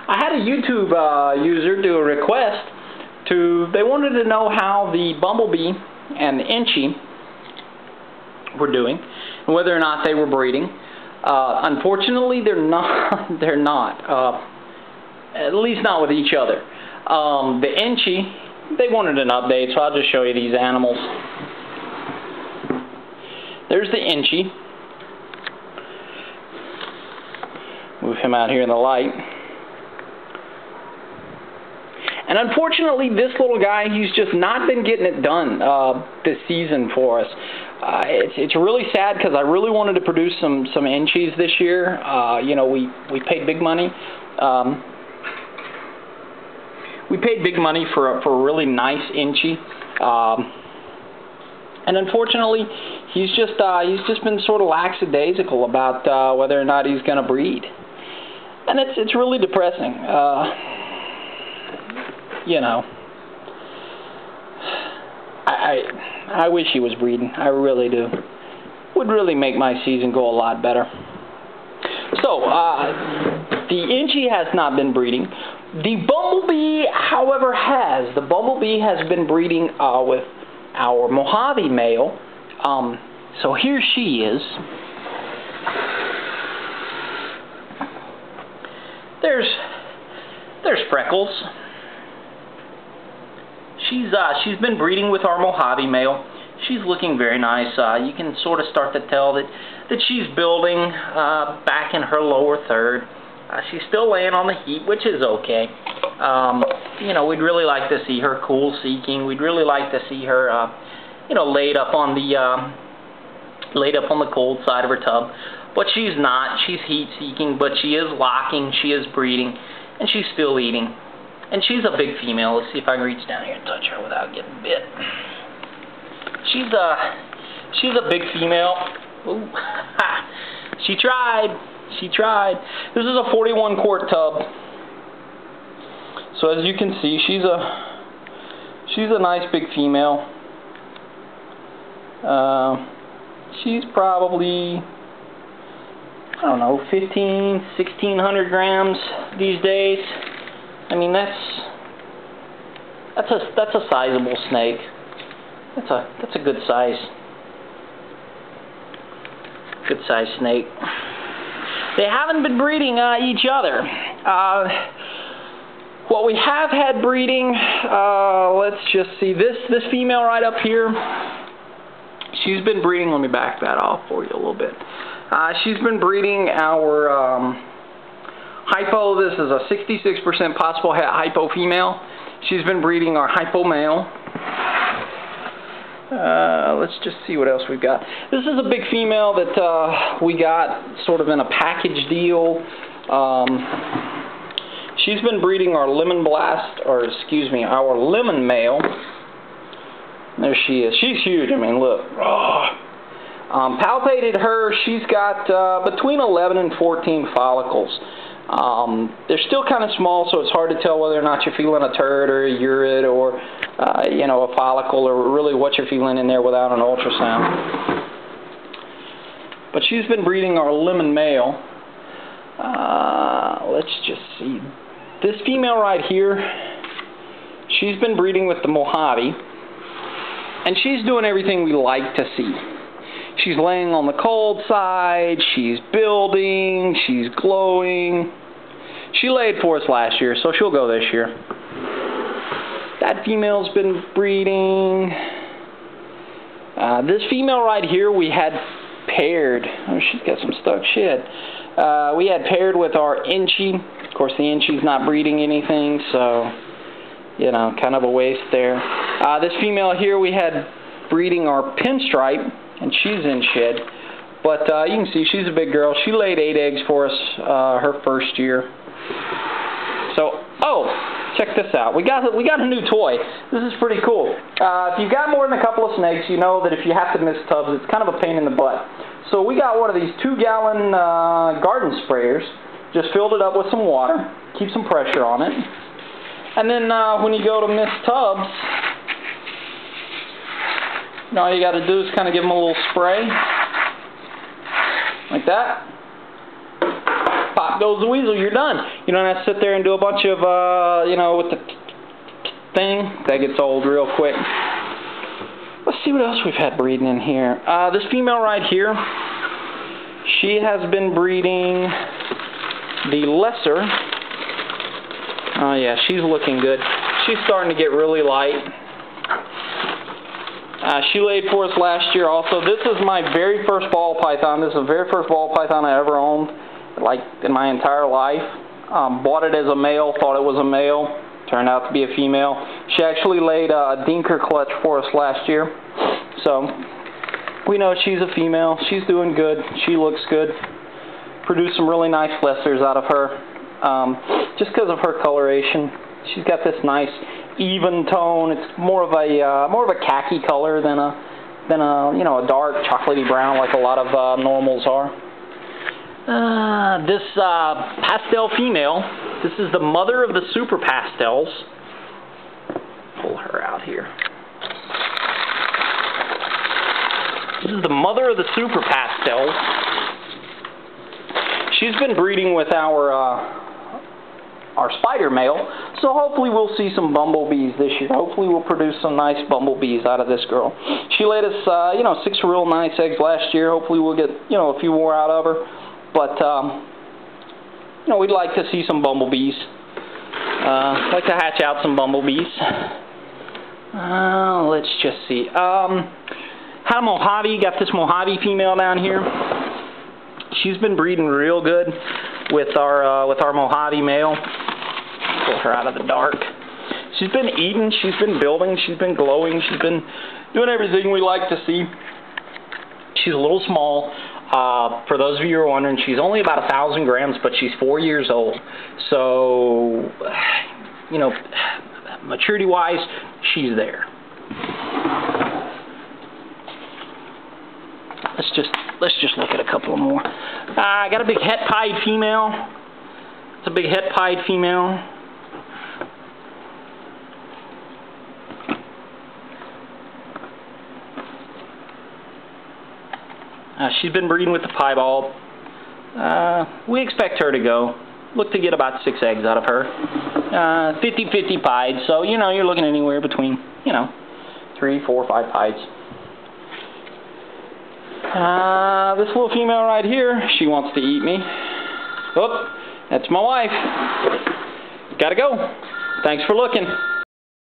I had a YouTube user do a request they wanted to know how the Bumblebee and the Inchie were doing and whether or not they were breeding. Unfortunately, they're not. They're not. At least not with each other. The Inchie, they wanted an update, so I'll just show you these animals. There's the Inchie. Move him out here in the light. And unfortunately, this little guy, he's just not been getting it done this season for us. It's really sad because I really wanted to produce some Inchies this year. You know, we paid big money. We paid big money for a really nice Inchie. And unfortunately, he's just been sort of lackadaisical about whether or not he's going to breed. And it's really depressing. You know, I wish he was breeding. I really do. Would really make my season go a lot better. So, the Inchie has not been breeding. The Bumblebee, however, has. The Bumblebee has been breeding with our Mojave male. So here she is. There's Freckles. She's been breeding with our Mojave male. She's looking very nice. You can sort of start to tell that she's building back in her lower third. She's still laying on the heat, which is okay. You know, we'd really like to see her cool seeking. We'd really like to see her, you know, laid up on the cold side of her tub. But she's not. She's heat seeking, but she is locking. She is breeding, and she's still eating. And she's a big female. Let's see if I can reach down here and touch her without getting bit. She's a big female. Ooh. She tried. She tried. This is a 41 quart tub. So as you can see, she's a nice big female. She's probably, I don't know, 1,600 grams these days. I mean, that's a sizable snake. That's a good size snake. They haven't been breeding each other. What we have had breeding, let's just see, this female right up here, she's been breeding. Let me back that off for you a little bit. She's been breeding our hypo. This is a 66% possible hypo female. She's been breeding our hypo male. Let's just see what else we've got. This is a big female that we got sort of in a package deal. She's been breeding our lemon blast, or excuse me, our lemon male. There she is. She's huge. I mean, look. Palpated her. She's got between 11 and 14 follicles. They're still kind of small, so it's hard to tell whether or not you're feeling a turd or a urid or, you know, a follicle, or really what you're feeling in there without an ultrasound. But she's been breeding our lemon male. Let's just see. This female right here, she's been breeding with the Mojave, and she's doing everything we like to see. She's laying on the cold side, she's building, she's glowing. She laid for us last year, so she'll go this year. That female's been breeding. This female right here we had paired. Oh, she's got some stuck shit. We had paired with our Inchie. Of course, the Inchie's not breeding anything, so, you know, kind of a waste there. This female here we had breeding our Pinstripe, and she's in shed. But you can see she's a big girl. She laid 8 eggs for us her first year. So, oh, check this out. We got a new toy. This is pretty cool. If you've got more than a couple of snakes, you know that if you have to miss tubs, it's kind of a pain in the butt. So we got one of these 2-gallon garden sprayers. Just filled it up with some water. Keep some pressure on it. And then when you go to miss tubs, all you got to do is kind of give them a little spray. Like that. Pop pop goes the weasel, you're done. You don't have to sit there and do a bunch of, you know, with the thing. That gets old real quick. Let's see what else we've had breeding in here. This female right here, she has been breeding the lesser. Oh yeah, she's looking good. She's starting to get really light. She laid for us last year also. This is my very first ball python. This is the very first ball python I ever owned, like in my entire life. Bought it as a male, thought it was a male. Turned out to be a female. She actually laid a dinker clutch for us last year. So we know she's a female. She's doing good. She looks good. Produced some really nice lessers out of her. Just because of her coloration. She's got this nice even tone. It's more of a khaki color than a you know, a dark chocolatey brown like a lot of normals are. This pastel female, this is the mother of the super pastels. Pull her out here. This is the mother of the super pastels. She's been breeding with our spider male, so hopefully we'll see some bumblebees this year. Hopefully we'll produce some nice bumblebees out of this girl. She laid us, you know, 6 real nice eggs last year. Hopefully we'll get, you know, a few more out of her. But, you know, we'd like to see some bumblebees. Like to hatch out some bumblebees. Let's just see. Had a Mojave, got this Mojave female down here. She's been breeding real good with our Mojave male. Pull her out of the dark. She's been eating, she's been building, she's been glowing, she's been doing everything we like to see. She's a little small. For those of you who are wondering, she's only about 1,000 grams, but she's 4 years old. So, you know, maturity-wise, she's there. Let's just look at a couple more. I got a big het pied female. It's a big het pied female. She's been breeding with the piebald. We expect her to go. Look to get about 6 eggs out of her. 50-50 pied, so you know you're looking anywhere between, you know, 3, 4, 5 pieds. This little female right here, she wants to eat me. Oh, that's my wife. Gotta go. Thanks for looking.